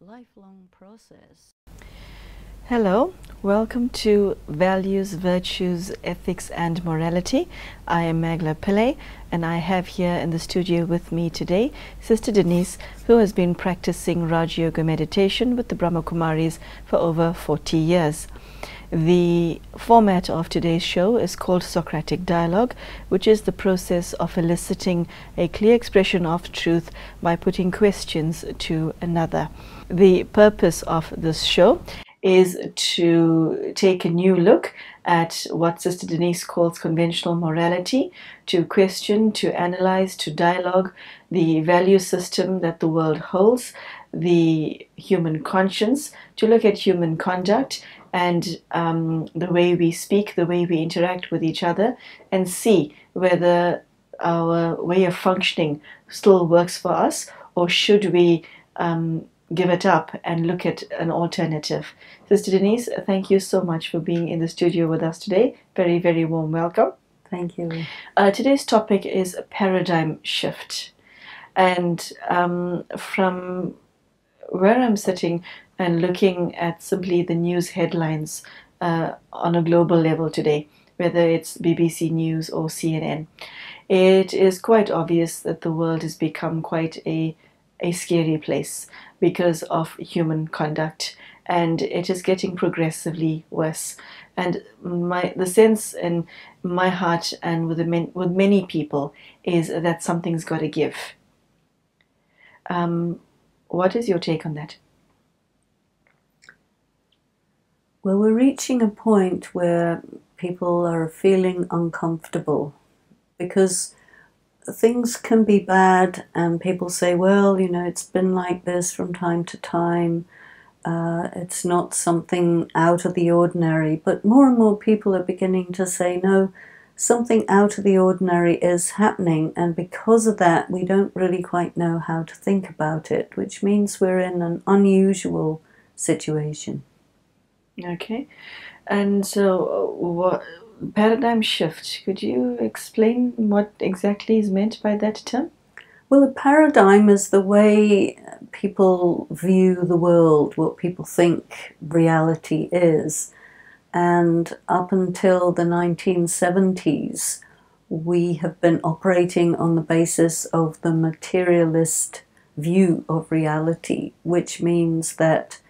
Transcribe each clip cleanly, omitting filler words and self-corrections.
Lifelong process. Hello, welcome to Values, Virtues, Ethics and Morality. I am Magela Pillay, and I have here in the studio with me today Sister Denise, who has been practicing Raj Yoga meditation with the Brahma Kumaris for over 40 years. The format of today's show is called Socratic Dialogue, which is the process of eliciting a clear expression of truth by putting questions to another. The purpose of this show is to take a new look at what Sister Denise calls conventional morality, to question, to analyze, to dialogue the value system that the world holds, the human conscience, to look at human conduct and the way we speak, the way we interact with each other, and see whether our way of functioning still works for us, or should we give it up and look at an alternative. Sister Denise, thank you so much for being in the studio with us today. Very, very warm welcome. Thank you. Today's topic is a paradigm shift. And from where I'm sitting and looking at simply the news headlines on a global level today, whether it's BBC News or CNN, it is quite obvious that the world has become quite a scary place because of human conduct, and it is getting progressively worse. And the sense in my heart and with many people is that something's got to give. What is your take on that? Well, we're reaching a point where people are feeling uncomfortable because things can be bad and people say, well, you know, it's been like this from time to time. It's not something out of the ordinary. But more and more people are beginning to say, no, something out of the ordinary is happening. And because of that, we don't really quite know how to think about it, which means we're in an unusual situation. Okay. And so what paradigm shift, could you explain what exactly is meant by that term? Well, a paradigm is the way people view the world, what people think reality is. And up until the 1970s, we have been operating on the basis of the materialist view of reality, which means that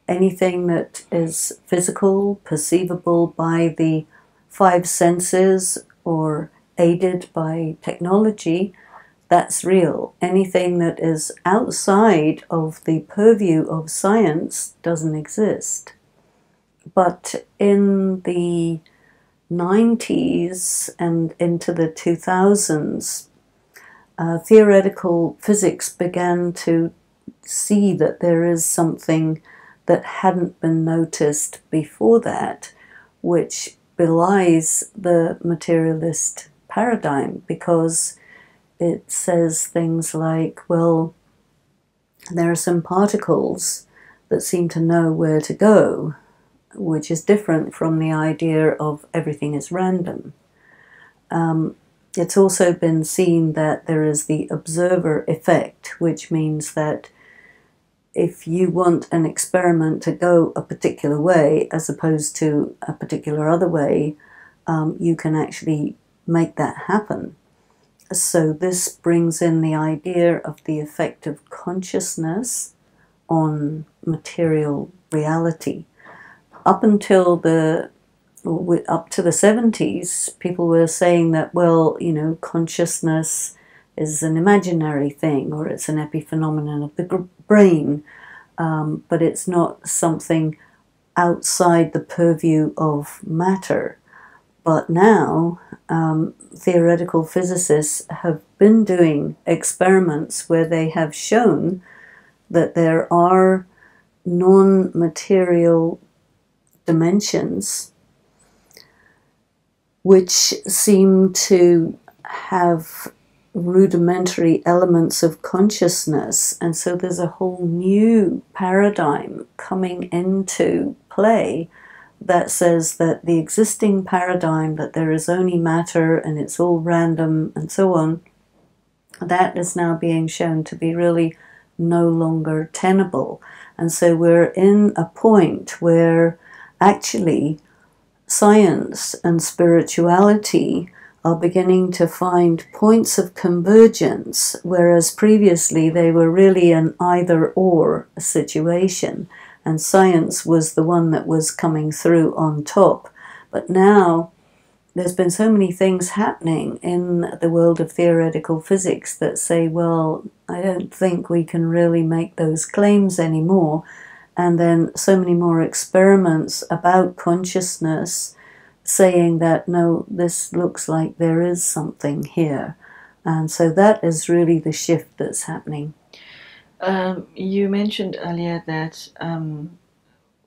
anything that is physical, perceivable by the five senses or aided by technology, that's real. Anything that is outside of the purview of science doesn't exist. But in the 90s and into the 2000s, theoretical physics began to see that there is something that hadn't been noticed before that, which belies the materialist paradigm, because it says things like, well, there are some particles that seem to know where to go, which is different from the idea of everything is random. It's also been seen that there is the observer effect, which means that if you want an experiment to go a particular way as opposed to a particular other way, you can actually make that happen. So this brings in the idea of the effect of consciousness on material reality. Up to the 70s, people were saying that, well, you know, consciousness is an imaginary thing, or it's an epiphenomenon of the brain, but it's not something outside the purview of matter. But now theoretical physicists have been doing experiments where they have shown that there are non-material dimensions which seem to have rudimentary elements of consciousness, and so there's a whole new paradigm coming into play that says that the existing paradigm, that there is only matter and it's all random and so on, that is now being shown to be really no longer tenable. And so we're in a point where actually science and spirituality are beginning to find points of convergence, whereas previously they were really an either-or situation, and science was the one that was coming through on top. But now there's been so many things happening in the world of theoretical physics that say, well, I don't think we can really make those claims anymore. And then so many more experiments about consciousness saying that, no, this looks like there is something here. And so that is really the shift that's happening. You mentioned earlier that,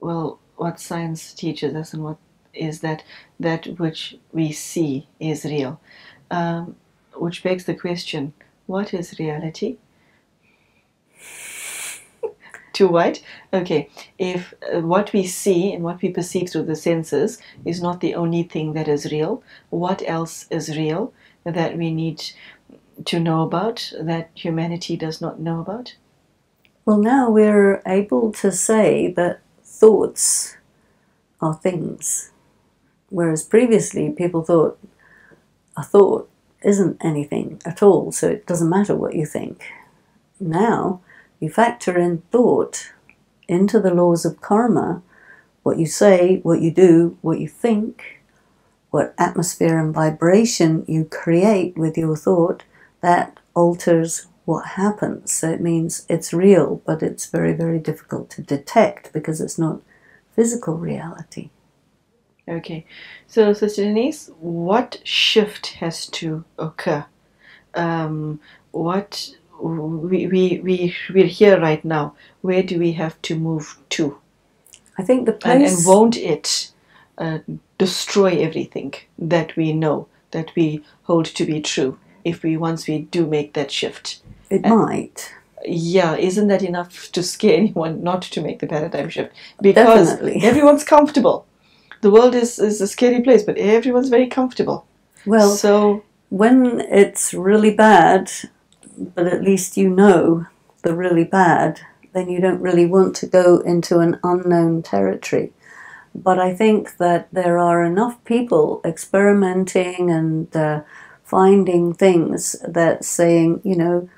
well, what science teaches us and what is that which we see is real, which begs the question, what is reality? Too wide? Okay, if what we see and what we perceive through the senses is not the only thing that is real, what else is real that we need to know about, that humanity does not know about? Well, now we're able to say that thoughts are things, whereas previously people thought a thought isn't anything at all, so it doesn't matter what you think. Now you factor in thought into the laws of karma, what you say, what you do, what you think, what atmosphere and vibration you create with your thought, that alters what happens. So it means it's real, but it's very, very difficult to detect because it's not physical reality. Okay, so Sister Denise, what shift has to occur? What we're here right now. Where do we have to move to? I think the place... And won't it destroy everything that we know, that we hold to be true, if once we do make that shift? It might. Yeah, isn't that enough to scare anyone not to make the paradigm shift? Because definitely. Everyone's comfortable. The world is a scary place, but everyone's very comfortable. Well, so when it's really bad, but at least you know the really bad, then you don't really want to go into an unknown territory. But I think that there are enough people experimenting and finding things that saying, you know,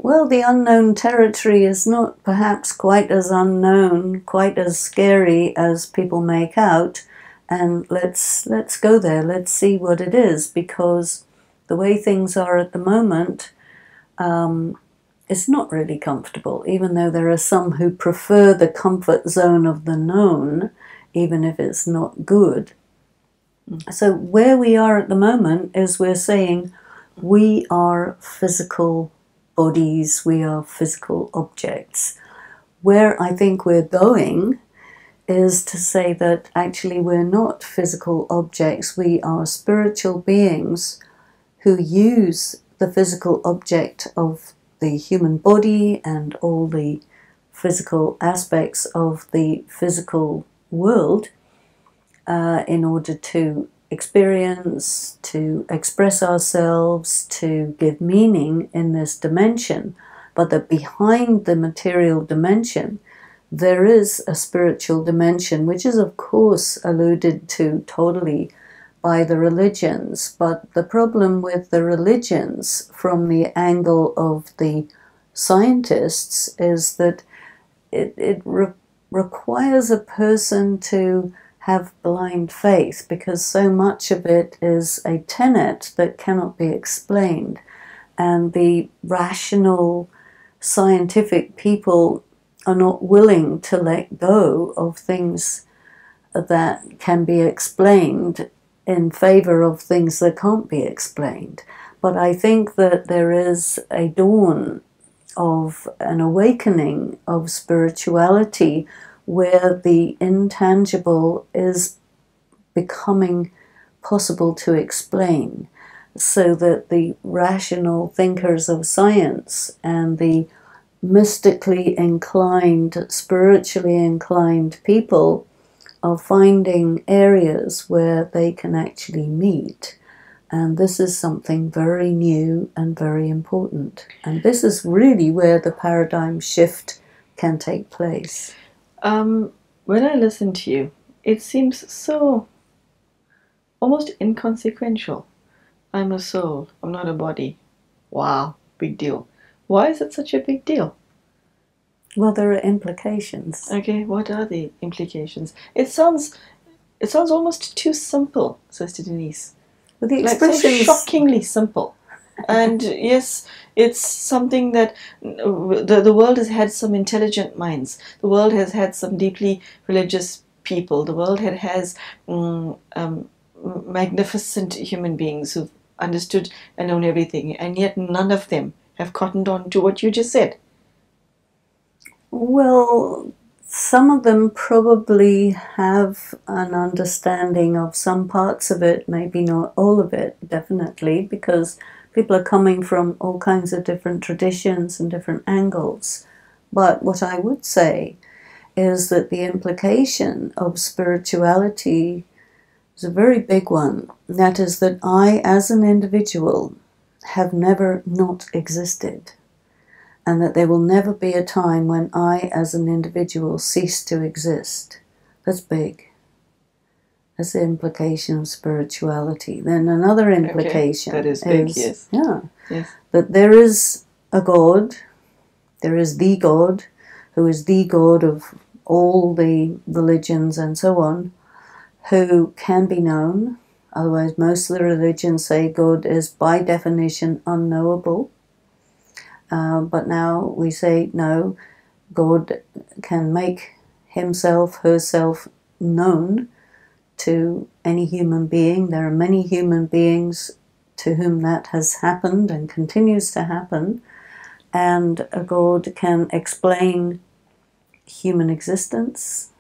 well, the unknown territory is not perhaps quite as unknown, quite as scary as people make out, and let's go there, let's see what it is, because the way things are at the moment, it's not really comfortable, even though there are some who prefer the comfort zone of the known, even if it's not good. So where we are at the moment is we're saying we are physical bodies, we are physical objects. Where I think we're going is to say that actually we're not physical objects, we are spiritual beings who use the physical object of the human body and all the physical aspects of the physical world in order to experience, to express ourselves, to give meaning in this dimension, but that behind the material dimension there is a spiritual dimension, which is of course alluded to totally by the religions. But the problem with the religions from the angle of the scientists is that it requires a person to have blind faith, because so much of it is a tenet that cannot be explained, and the rational scientific people are not willing to let go of things that can be explained in favor of things that can't be explained. But I think that there is a dawn of an awakening of spirituality where the intangible is becoming possible to explain, so that the rational thinkers of science and the mystically inclined, spiritually inclined people are finding areas where they can actually meet. And this is something very new and very important. And this is really where the paradigm shift can take place. When I listen to you, it seems so almost inconsequential. I'm a soul, I'm not a body. Wow, big deal. Why is it such a big deal? Well, there are implications. Okay, what are the implications? It sounds almost too simple, Sister Denise. Well, the Like so expressions, shockingly simple. And yes, it's something that the world has had some intelligent minds. The world has had some deeply religious people. The world has magnificent human beings who've understood and known everything, and yet none of them have cottoned on to what you just said. well, some of them probably have an understanding of some parts of it, maybe not all of it, definitely, because people are coming from all kinds of different traditions and different angles. But what I would say is that the implication of spirituality is a very big one. That is that I, as an individual, have never not existed. And that there will never be a time when I, as an individual, cease to exist. That's big. That's the implication of spirituality. Then another implication that is big, yes. Yes. That there is a God, there is the God, who is the God of all the religions and so on, who can be known. Otherwise, most of the religions say God is by definition unknowable. But now we say, no, God can make himself, herself known to any human being. There are many human beings to whom that has happened and continues to happen. And a God can explain human existence,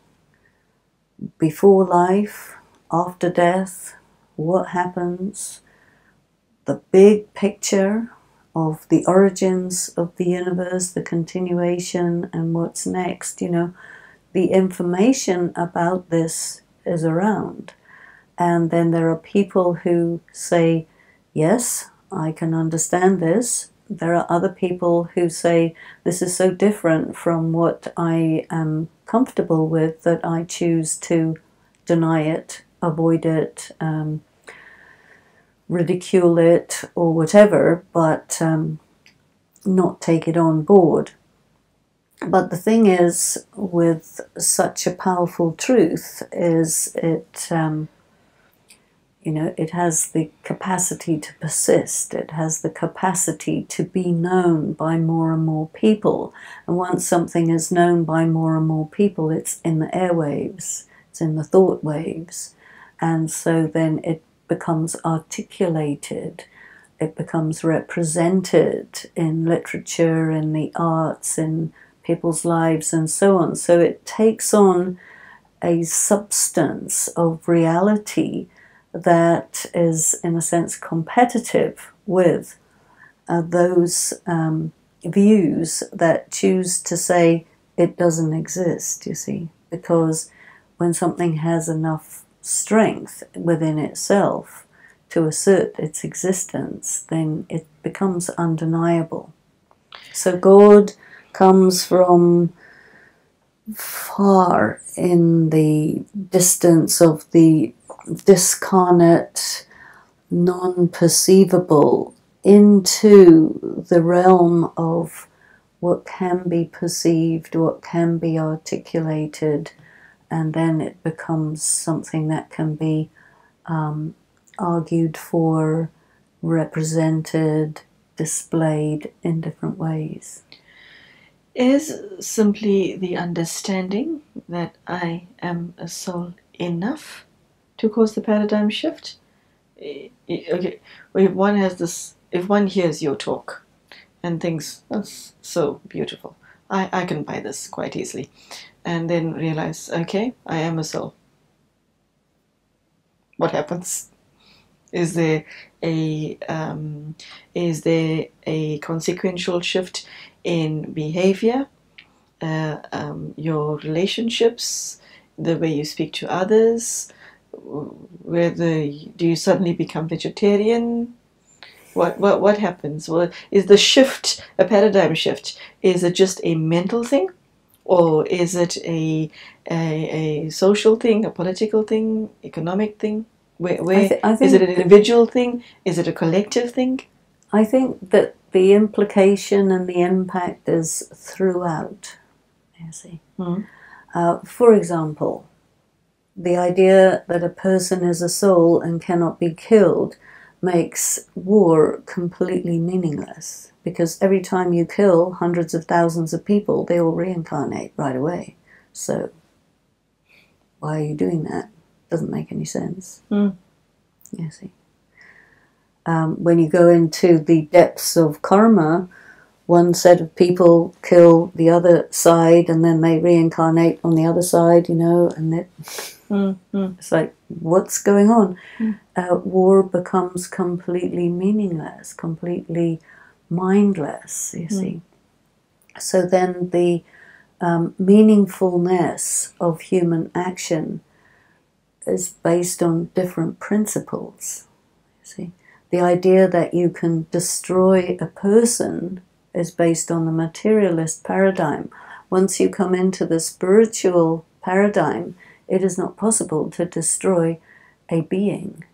before life, after death, what happens, the big picture of the origins of the universe, the continuation, and what's next. You know, the information about this is around. And then there are people who say, yes, I can understand this. There are other people who say, this is so different from what I am comfortable with that I choose to deny it, avoid it, ridicule it, or whatever, but not take it on board. But the thing is, with such a powerful truth, is it, it has the capacity to persist. It has the capacity to be known by more and more people. And once something is known by more and more people, it's in the airwaves, it's in the thought waves. And so then it becomes articulated, it becomes represented in literature, in the arts, in people's lives, and so on. So it takes on a substance of reality that is, in a sense, competitive with those views that choose to say it doesn't exist, you see. Because when something has enough strength within itself to assert its existence, then it becomes undeniable. So God comes from far in the distance of the discarnate, non-perceivable, into the realm of what can be perceived, what can be articulated, and then it becomes something that can be argued for, represented, displayed in different ways. Is simply the understanding that I am a soul enough? to cause the paradigm shift? Okay, if one has this, if one hears your talk and thinks, that's so beautiful, I can buy this quite easily, and then realize, okay, I am a soul. What happens? Is there a consequential shift in behavior, your relationships, the way you speak to others? Whether do you suddenly become vegetarian? What happens? Well, is the shift a paradigm shift? Is it just a mental thing, or is it a social thing, a political thing, economic thing? I Is it an think individual thing? Is it a collective thing? I think that the implication and the impact is throughout. You see, for example, the idea that a person is a soul and cannot be killed makes war completely meaningless, because every time you kill hundreds of thousands of people, they all reincarnate right away. So why are you doing that? Doesn't make any sense. You see, when you go into the depths of karma, one set of people kill the other side, and then they reincarnate on the other side, you know, and it's like, what's going on? War becomes completely meaningless, completely mindless, you see. So then the meaningfulness of human action is based on different principles, you see. The idea that you can destroy a person is based on the materialist paradigm. Once you come into the spiritual paradigm, it is not possible to destroy a being.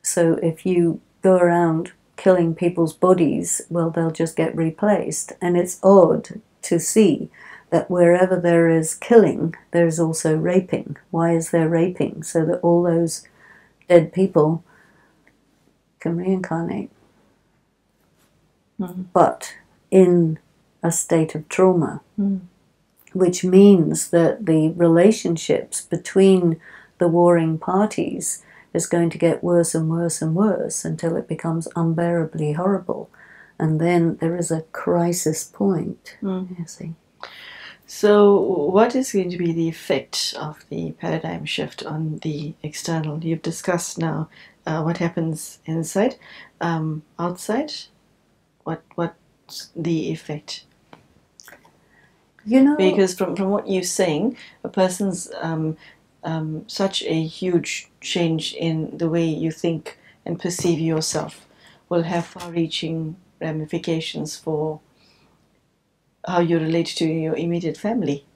So if you go around killing people's bodies, well, they'll just get replaced. And it's odd to see that wherever there is killing, there's also raping. Why is there raping? So that all those dead people can reincarnate. But in a state of trauma, which means that the relationships between the warring parties is going to get worse and worse and worse until it becomes unbearably horrible. And then there is a crisis point, you see. So what is going to be the effect of the paradigm shift on the external? You've discussed now what happens inside. Outside, what's the effect? You know, because from what you're saying, a person's such a huge change in the way you think and perceive yourself will have far-reaching ramifications for how you relate to your immediate family.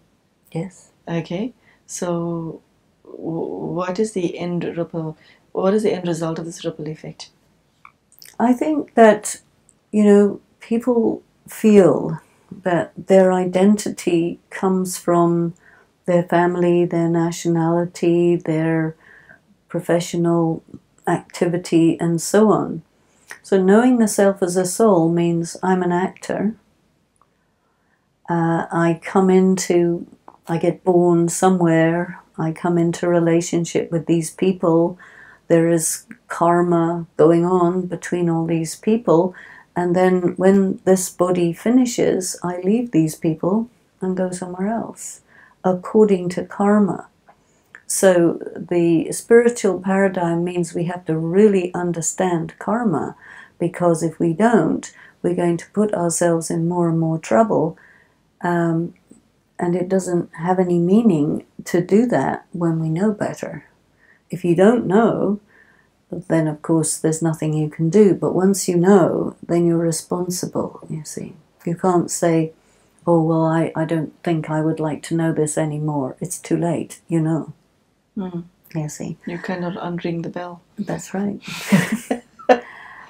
yes. Okay, so what is the end ripple? What is the end result of this ripple effect? I think that, you know, people feel that their identity comes from their family, their nationality, their professional activity, and so on. So knowing the self as a soul means I'm an actor. I get born somewhere, I come into relationship with these people, there is karma going on between all these people, and then when this body finishes, I leave these people and go somewhere else, according to karma. So the spiritual paradigm means we have to really understand karma, because if we don't, we're going to put ourselves in more and more trouble. And it doesn't have any meaning to do that when we know better. If you don't know, then of course there's nothing you can do. But once you know, then you're responsible, you see. You can't say, oh, well, I don't think I would like to know this anymore. It's too late, you know. You see. You cannot unring the bell. That's right.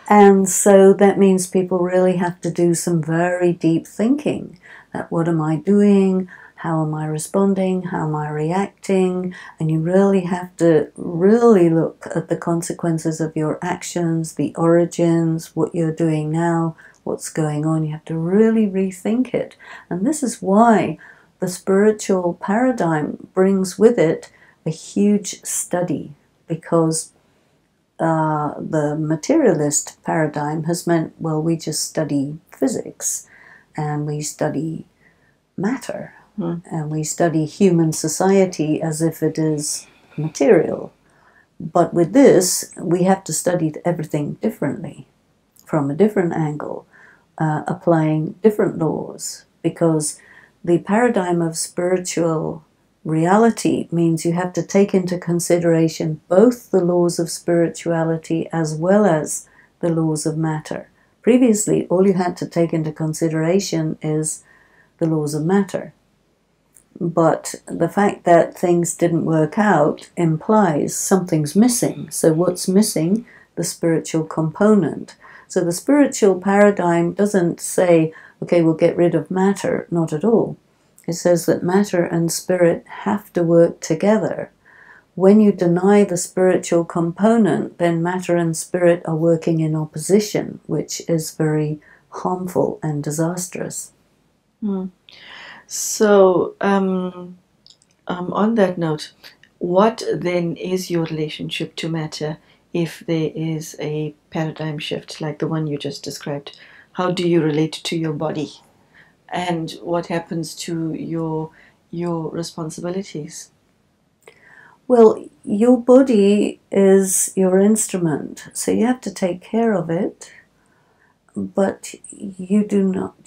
And so that means people really have to do some very deep thinking. That what am I doing? How am I responding? How am I reacting? And you really have to really look at the consequences of your actions, the origins, what you're doing now, what's going on. You have to really rethink it. And this is why the spiritual paradigm brings with it a huge study. because the materialist paradigm has meant, well, we just study physics and we study matter and we study human society as if it is material. But with this, we have to study everything differently, from a different angle, applying different laws, because the paradigm of spiritual reality means you have to take into consideration both the laws of spirituality as well as the laws of matter. Previously, all you had to take into consideration is the laws of matter. But the fact that things didn't work out implies something's missing. So what's missing? The spiritual component. So the spiritual paradigm doesn't say, okay, we'll get rid of matter. Not at all. It says that matter and spirit have to work together. When you deny the spiritual component, then matter and spirit are working in opposition, which is very harmful and disastrous. So, on that note, what then is your relationship to matter if there is a paradigm shift like the one you just described? How do you relate to your body? And what happens to your responsibilities? Well, your body is your instrument, so you have to take care of it, but you do not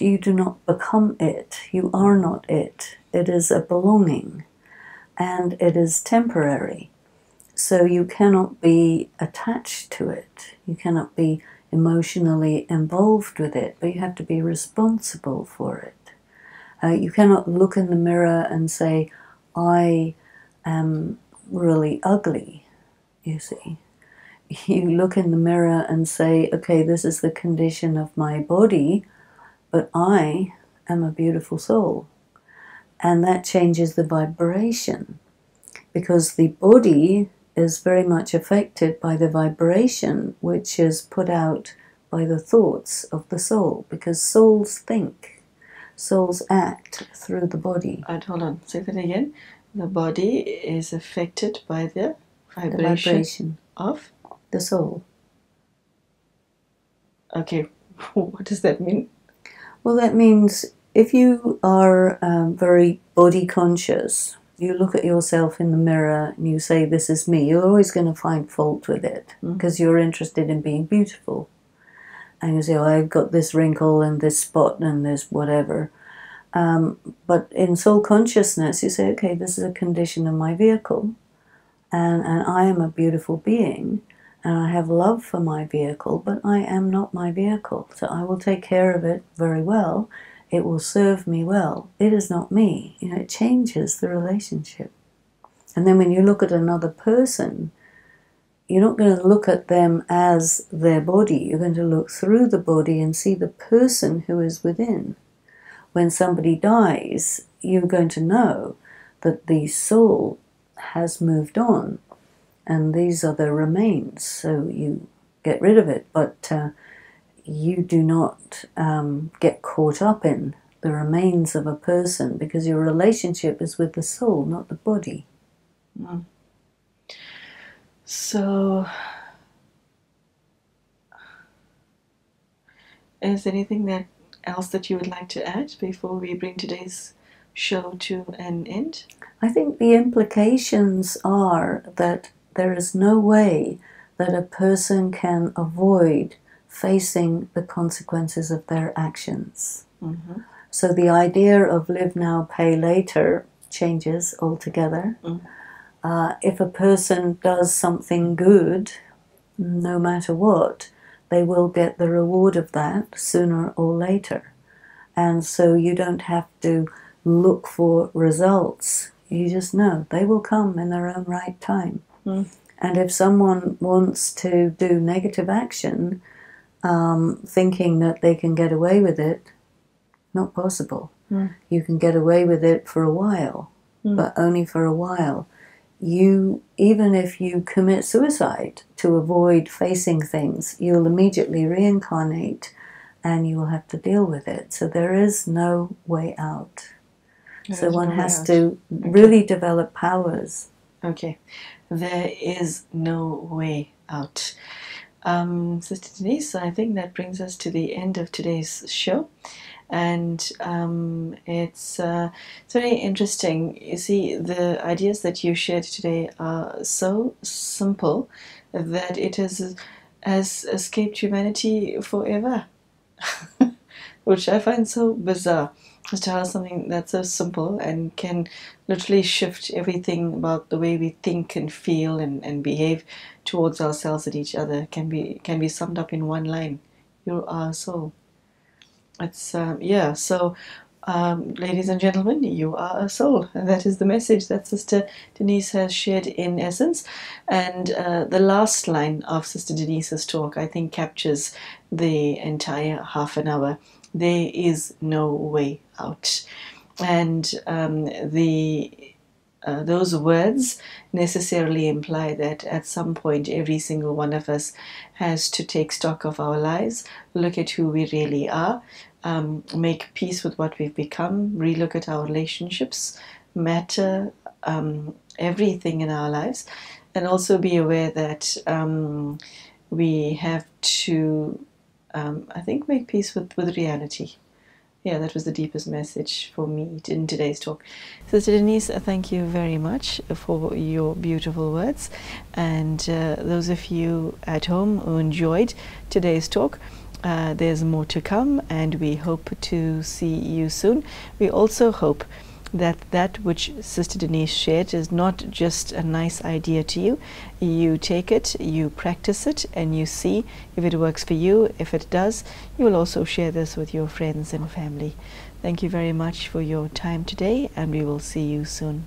become it. You are not it. It is a belonging, and it is temporary. So you cannot be attached to it. You cannot be emotionally involved with it, but you have to be responsible for it. You cannot look in the mirror and say, I am really ugly, you see. You look in the mirror and say, okay, this is the condition of my body, but I am a beautiful soul. And that changes the vibration, because the body is very much affected by the vibration which is put out by the thoughts of the soul, because souls think, souls act through the body. Hold on, say that again. The body is affected by the vibration of the soul. Okay, what does that mean? Well, that means if you are very body conscious, you look at yourself in the mirror and you say, this is me, you're always going to find fault with it, because you're interested in being beautiful. And you say, oh, I've got this wrinkle and this spot and this whatever. But in soul consciousness, you say, okay, this is a condition of my vehicle, and I am a beautiful being, and I have love for my vehicle, but I am not my vehicle. So I will take care of it very well. It will serve me well. It is not me. You know, it changes the relationship. And then when you look at another person, you're not going to look at them as their body. You're going to look through the body and see the person who is within. When somebody dies, you're going to know that the soul has moved on, and these are the remains. So you get rid of it, but you do not get caught up in the remains of a person, because your relationship is with the soul, not the body. So, is there anything else that you would like to add before we bring today's show to an end? I think the implications are that there is no way that a person can avoid facing the consequences of their actions. So the idea of live now, pay later changes altogether. If a person does something good, no matter what, they will get the reward of that sooner or later. And so you don't have to look for results. You just know they will come in their own right time. And if someone wants to do negative action, thinking that they can get away with it, not possible. You can get away with it for a while, but only for a while. Even if you commit suicide to avoid facing things, you'll immediately reincarnate and you will have to deal with it. So there is no way out. So one has to really develop powers. Okay, there is no way out. Sister Denise, I think that brings us to the end of today's show. And it's very interesting. You see, the ideas that you shared today are so simple that it has escaped humanity forever, which I find so bizarre. As to how something that's so simple and can literally shift everything about the way we think and feel and behave towards ourselves and each other can be summed up in one line. You are a soul. It's yeah. So, ladies and gentlemen, you are a soul, and that is the message that Sister Denise has shared in essence. And the last line of Sister Denise's talk, I think, captures the entire half an hour. There is no way out, and those words necessarily imply that at some point every single one of us has to take stock of our lives, look at who we really are, make peace with what we've become, relook at our relationships, matter, everything in our lives, and also be aware that we have to, I think, make peace with reality. Yeah, that was the deepest message for me in today's talk. Sister Denise, thank you very much for your beautiful words. And those of you at home who enjoyed today's talk, there's more to come, and we hope to see you soon. We also hope that that which Sister Denise shared is not just a nice idea to you. You take it, you practice it, and you see if it works for you. If it does, you will also share this with your friends and family. Thank you very much for your time today, and we will see you soon.